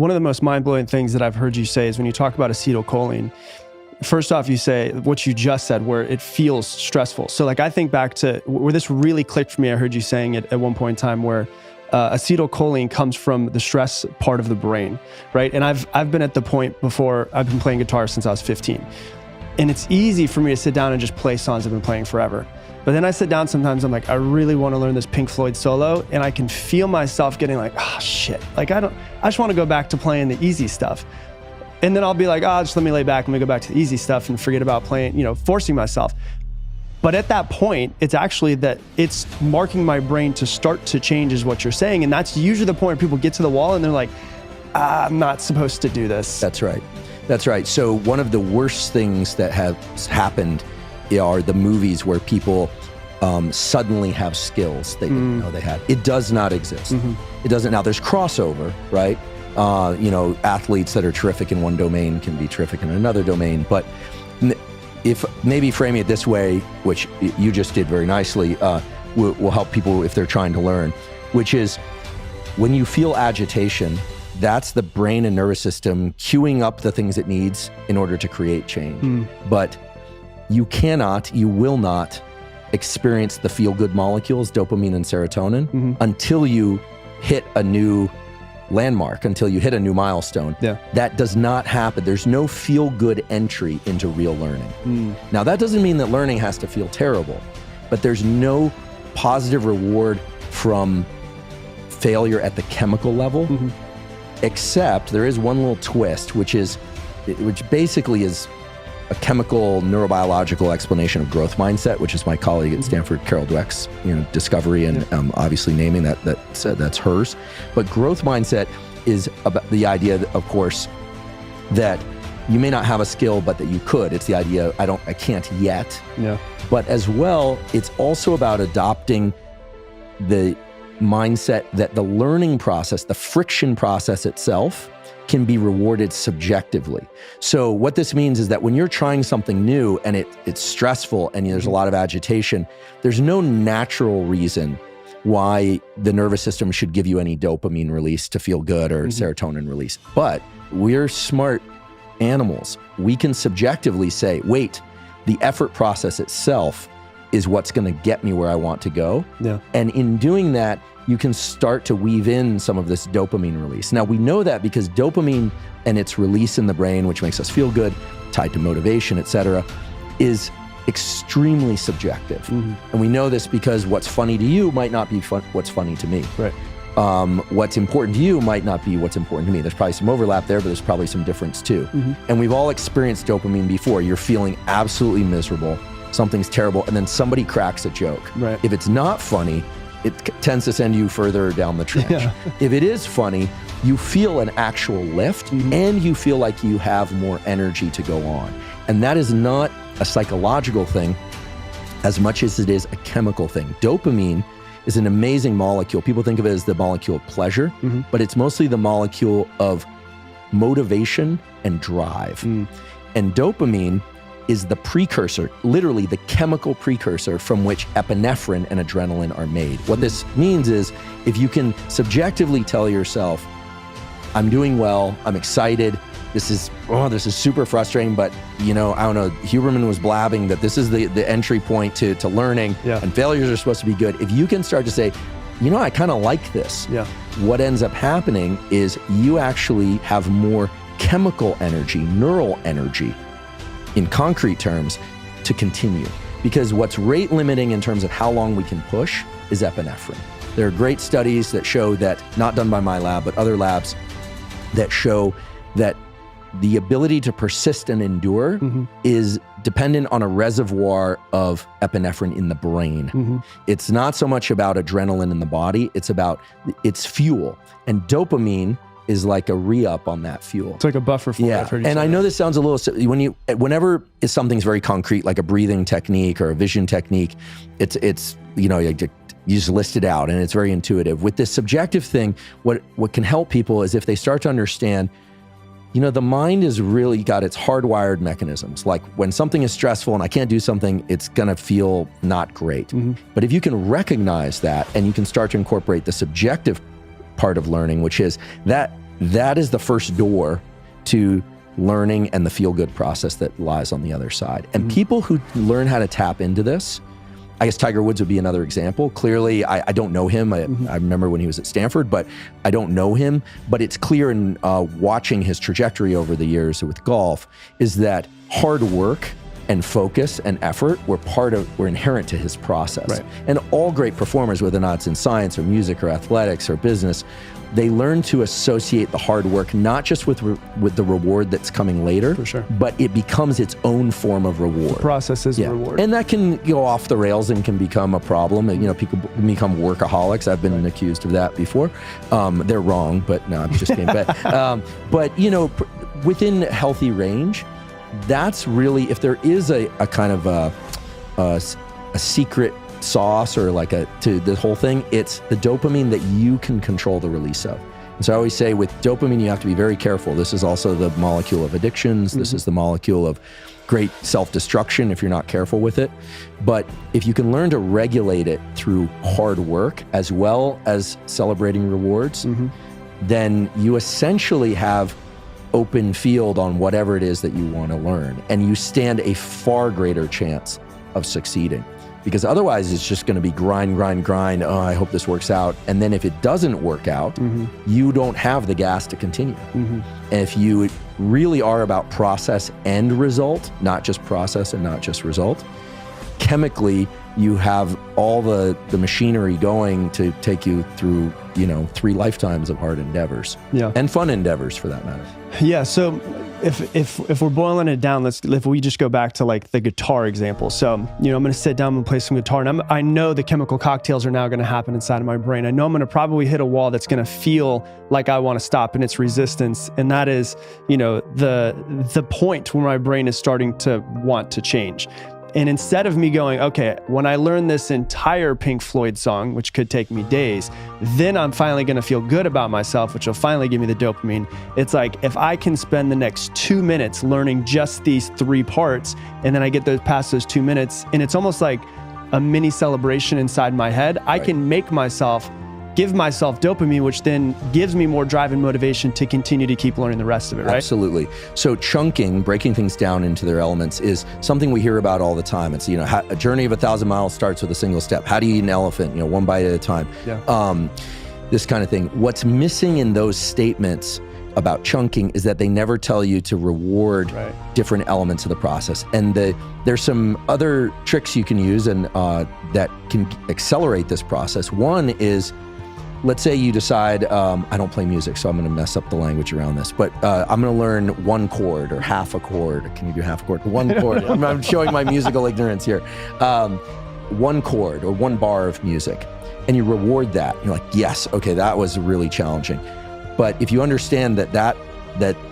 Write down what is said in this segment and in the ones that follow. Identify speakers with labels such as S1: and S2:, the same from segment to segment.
S1: One of the most mind-blowing things that I've heard you say is when you talk about acetylcholine, first off, you say what you just said, where it feels stressful. So like, I think back to where this really clicked for me. I heard you saying it at one point in time where acetylcholine comes from the stress part of the brain, right? And I've been at the point before, I've been playing guitar since I was 15. And it's easy for me to sit down and just play songs I've been playing forever. But then I sit down sometimes, I'm like, I really want to learn this Pink Floyd solo, and I can feel myself getting like, oh shit. Like I just want to go back to playing the easy stuff. And then I'll be like, just let me lay back, let me go back to the easy stuff and forget about playing, forcing myself. But at that point, it's actually that it's marking my brain to start to change is what you're saying. And that's usually the point where people get to the wall and they're like, I'm not supposed to do this.
S2: That's right. That's right. So one of the worst things that has happened are the movies where people suddenly have skills they didn't know they had. It does not exist. It doesn't. Now there's crossover, right? Athletes that are terrific in one domain can be terrific in another domain. But if maybe framing it this way, which you just did very nicely, will help people if they're trying to learn, which is when you feel agitation, that's the brain and nervous system queuing up the things it needs in order to create change. But you will not experience the feel-good molecules, dopamine and serotonin, until you hit a new landmark, until you hit a new milestone.
S1: Yeah.
S2: That does not happen. There's no feel-good entry into real learning. Now, that doesn't mean that learning has to feel terrible, but there's no positive reward from failure at the chemical level, except there is one little twist, which basically is a chemical neurobiological explanation of growth mindset, which is my colleague at Stanford, Carol Dweck's discovery, and obviously naming that's hers. But growth mindset is about the idea, of course, that you may not have a skill, but that you could. It's the idea, I can't yet.
S1: Yeah.
S2: But as well, it's also about adopting the mindset that the learning process, the friction process itself, can be rewarded subjectively. So what this means is that when you're trying something new and it's stressful and there's a lot of agitation, there's no natural reason why the nervous system should give you any dopamine release to feel good or serotonin release. But we're smart animals. We can subjectively say, wait, the effort process itself is what's going to get me where I want to go.
S1: Yeah.
S2: And in doing that, you can start to weave in some of this dopamine release. Now, we know that because dopamine and its release in the brain, which makes us feel good, tied to motivation, et cetera, is extremely subjective. And we know this because what's funny to you might not be what's funny to me.
S1: Right.
S2: What's important to you might not be what's important to me. There's probably some overlap there, but there's probably some difference too. And we've all experienced dopamine before. You're feeling absolutely miserable. Something's terrible, and then somebody cracks a joke.
S1: Right.
S2: If it's not funny, it tends to send you further down the trench.
S1: Yeah.
S2: If it is funny, you feel an actual lift and you feel like you have more energy to go on. And that is not a psychological thing as much as it is a chemical thing. Dopamine is an amazing molecule. People think of it as the molecule of pleasure, but it's mostly the molecule of motivation and drive. And dopamine is the precursor, literally the chemical precursor from which epinephrine and adrenaline are made. What this means is if you can subjectively tell yourself, I'm doing well, I'm excited, this is super frustrating, but I don't know, Huberman was blabbing that this is the entry point to learning, and failures are supposed to be good. If you can start to say, I kind of like this, what ends up happening is you actually have more chemical energy, neural energy, in concrete terms, to continue. Because what's rate limiting in terms of how long we can push is epinephrine. There are great studies that show that, not done by my lab, but other labs, that show that the ability to persist and endure is dependent on a reservoir of epinephrine in the brain. It's not so much about adrenaline in the body, it's about its fuel. And dopamine is like a re-up on that fuel.
S1: It's like a buffer for
S2: Yeah, and I know this sounds a little, whenever something's very concrete, like a breathing technique or a vision technique, it's you just list it out and it's very intuitive. With this subjective thing, what can help people is if they start to understand, the mind has really got its hardwired mechanisms. Like when something is stressful and I can't do something, it's gonna feel not great. But if you can recognize that and you can start to incorporate the subjective part of learning, which is that that is the first door to learning and the feel-good process that lies on the other side. And people who learn how to tap into this, I guess Tiger Woods would be another example. Clearly, I don't know him. I remember when he was at Stanford, but I don't know him. But it's clear in watching his trajectory over the years with golf is that hard work and focus and effort were inherent to his process.
S1: Right.
S2: And all great performers, whether or not it's in science or music or athletics or business, they learn to associate the hard work not just with the reward that's coming later,
S1: For sure.
S2: but it becomes its own form of reward.
S1: The process is a reward.
S2: And that can go off the rails and can become a problem. You know, people become workaholics. I've been accused of that before. They're wrong, but no, I'm just kidding. But you know, within healthy range, that's really, if there is a kind of a secret sauce or to the whole thing, it's the dopamine that you can control the release of. And so I always say with dopamine, you have to be very careful. This is also the molecule of addictions. This is the molecule of great self-destruction if you're not careful with it. But if you can learn to regulate it through hard work as well as celebrating rewards, then you essentially have open field on whatever it is that you want to learn. And you stand a far greater chance of succeeding. Because otherwise it's just going to be grind. Oh, I hope this works out. And then if it doesn't work out, you don't have the gas to continue. And if you really are about process and result, not just process and not just result, chemically you have all the machinery going to take you through, 3 lifetimes of hard endeavors.
S1: Yeah.
S2: And fun endeavors for that matter.
S1: Yeah. So if we're boiling it down, if we just go back to like the guitar example. So, I'm going to sit down and play some guitar, and I know the chemical cocktails are now going to happen inside of my brain. I know I'm going to probably hit a wall that's going to feel like I want to stop, and it's resistance. And that is, the point where my brain is starting to want to change. And instead of me going, okay, when I learn this entire Pink Floyd song, which could take me days, then I'm finally going to feel good about myself, which will finally give me the dopamine. It's like, if I can spend the next 2 minutes learning just these 3 parts, and then I get past those 2 minutes, and it's almost like a mini celebration inside my head, I can give myself dopamine, which then gives me more drive and motivation to continue to keep learning the rest of it, right?
S2: Absolutely. So chunking, breaking things down into their elements, is something we hear about all the time. It's, a journey of 1,000 miles starts with a single step. How do you eat an elephant? 1 bite at a time.
S1: Yeah.
S2: This kind of thing. What's missing in those statements about chunking is that they never tell you to reward different elements of the process. And there's some other tricks you can use and that can accelerate this process. One is, let's say you decide, I don't play music, so I'm going to mess up the language around this, but I'm going to learn 1 chord or half a chord. Can you do half a chord? 1 chord. I'm showing my musical ignorance here. 1 chord or 1 bar of music, and you reward that. You're like, yes, okay, that was really challenging. But if you understand that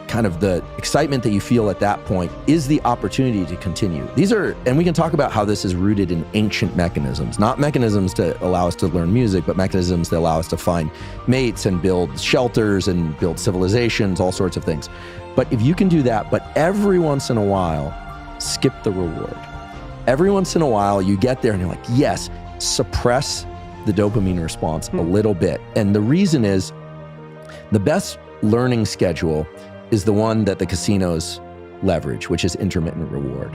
S2: kind of the excitement that you feel at that point is the opportunity to continue. And we can talk about how this is rooted in ancient mechanisms, not mechanisms to allow us to learn music, but mechanisms that allow us to find mates and build shelters and build civilizations, all sorts of things. But if you can do that, but every once in a while, skip the reward. Every once in a while, you get there and you're like, yes, suppress the dopamine response a little bit. And the reason is, the best learning schedule is the one that the casinos leverage, which is intermittent reward.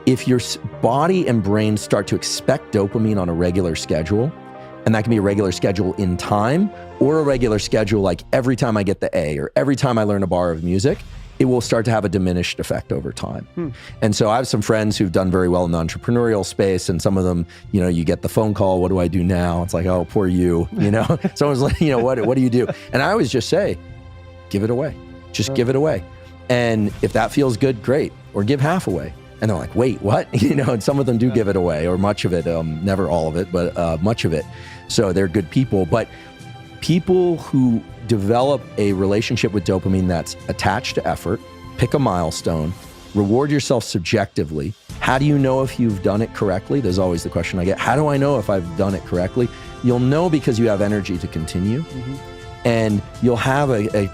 S2: If your body and brain start to expect dopamine on a regular schedule, and that can be a regular schedule in time, or a regular schedule like every time I get the A, or every time I learn a bar of music, it will start to have a diminished effect over time. And so I have some friends who've done very well in the entrepreneurial space, and some of them, you get the phone call, what do I do now? It's like, oh, poor you, Someone's like, what do you do? And I always just say, give it away. Just give it away. And if that feels good, great. Or give half away. And they're like, wait, what? And some of them do give it away, or much of it, never all of it, but much of it. So they're good people. But people who develop a relationship with dopamine that's attached to effort, pick a milestone, reward yourself subjectively. How do you know if you've done it correctly? There's always the question I get. How do I know if I've done it correctly? You'll know because you have energy to continue. And you'll have a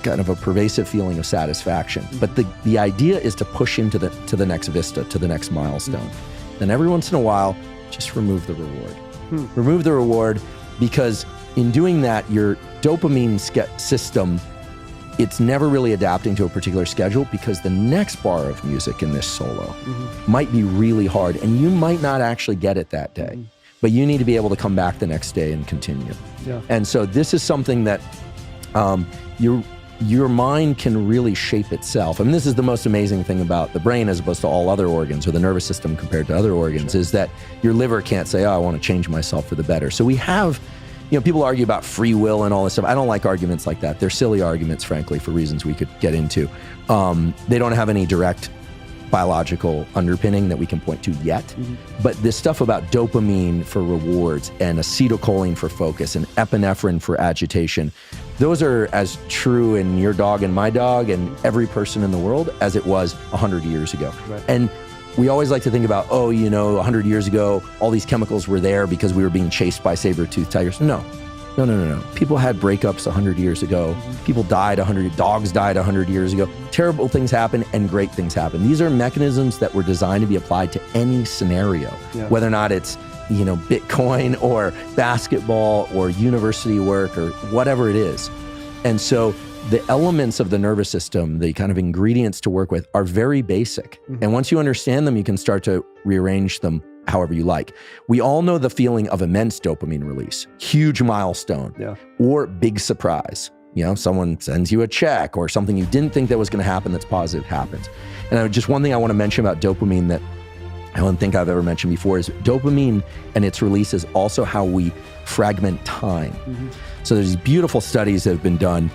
S2: kind of a pervasive feeling of satisfaction. But the idea is to push into the next vista, to the next milestone. And every once in a while, just remove the reward. Remove the reward, because in doing that, your dopamine system it's never really adapting to a particular schedule because the next bar of music in this solo might be really hard and you might not actually get it that day, but you need to be able to come back the next day and continue.
S1: Yeah.
S2: And so this is something that your mind can really shape itself. I mean, this is the most amazing thing about the brain as opposed to all other organs or the nervous system compared to other organs is that your liver can't say, oh, I want to change myself for the better. So we have, people argue about free will and all this stuff. I don't like arguments like that. They're silly arguments, frankly, for reasons we could get into. They don't have any direct biological underpinning that we can point to yet. But this stuff about dopamine for rewards and acetylcholine for focus and epinephrine for agitation, those are as true in your dog and my dog and every person in the world as it was 100 years ago.
S1: Right.
S2: And we always like to think about, 100 years ago, all these chemicals were there because we were being chased by saber-toothed tigers. No. People had breakups 100 years ago. People died dogs died 100 years ago. Terrible things happen and great things happen. These are mechanisms that were designed to be applied to any scenario, whether or not it's, Bitcoin or basketball or university work or whatever it is. And so the elements of the nervous system, the kind of ingredients to work with are very basic. And once you understand them, you can start to rearrange them however you like. We all know the feeling of immense dopamine release, huge milestone, or big surprise. Someone sends you a check or something you didn't think that was going to happen that's positive happens. And just one thing I want to mention about dopamine that I don't think I've ever mentioned before is dopamine and its release is also how we fragment time. So there's these beautiful studies that have been done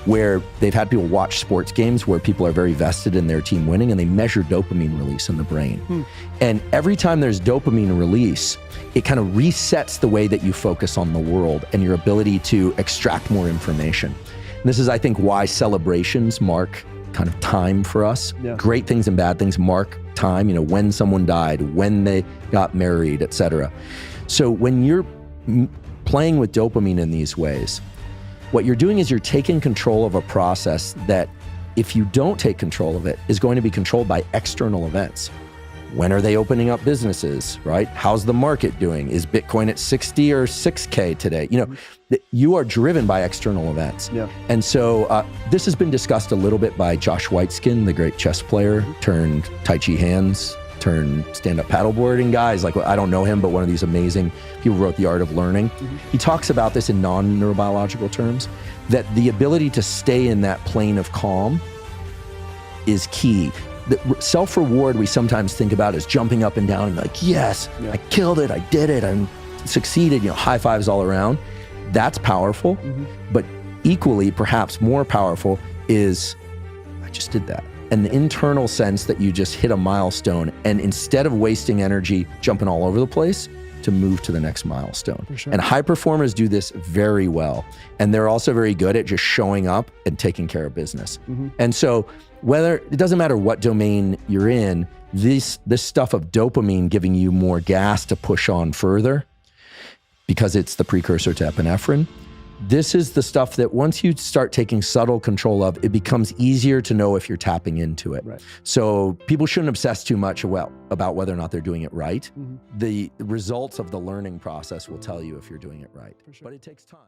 S2: where they've had people watch sports games where people are very vested in their team winning and they measure dopamine release in the brain. And every time there's dopamine release, it kind of resets the way that you focus on the world and your ability to extract more information. And this is, I think, why celebrations mark kind of time for us. Great things and bad things mark time, when someone died, when they got married, etc. So when you're playing with dopamine in these ways, what you're doing is you're taking control of a process that, if you don't take control of it, is going to be controlled by external events. When are they opening up businesses, right? How's the market doing? Is Bitcoin at 60 or 6K today? You are driven by external events. And so this has been discussed a little bit by Josh Waitzkin, the great chess player, turned Tai Chi hands, turned stand-up paddleboarding guys. Like, I don't know him, but one of these amazing people wrote The Art of Learning. He talks about this in non-neurobiological terms, that the ability to stay in that plane of calm is key. The self-reward we sometimes think about as jumping up and down and like, yes, I killed it, I did it, I succeeded, high fives all around. That's powerful, but equally, perhaps more powerful is, I just did that. And the internal sense that you just hit a milestone, and instead of wasting energy jumping all over the place, to move to the next milestone. And high performers do this very well. And they're also very good at just showing up and taking care of business. And so it doesn't matter what domain you're in, this stuff of dopamine giving you more gas to push on further, because it's the precursor to epinephrine. This is the stuff that once you start taking subtle control of, it becomes easier to know if you're tapping into it. So people shouldn't obsess too much about whether or not they're doing it right. The results of the learning process will tell you if you're doing it right. But it takes time.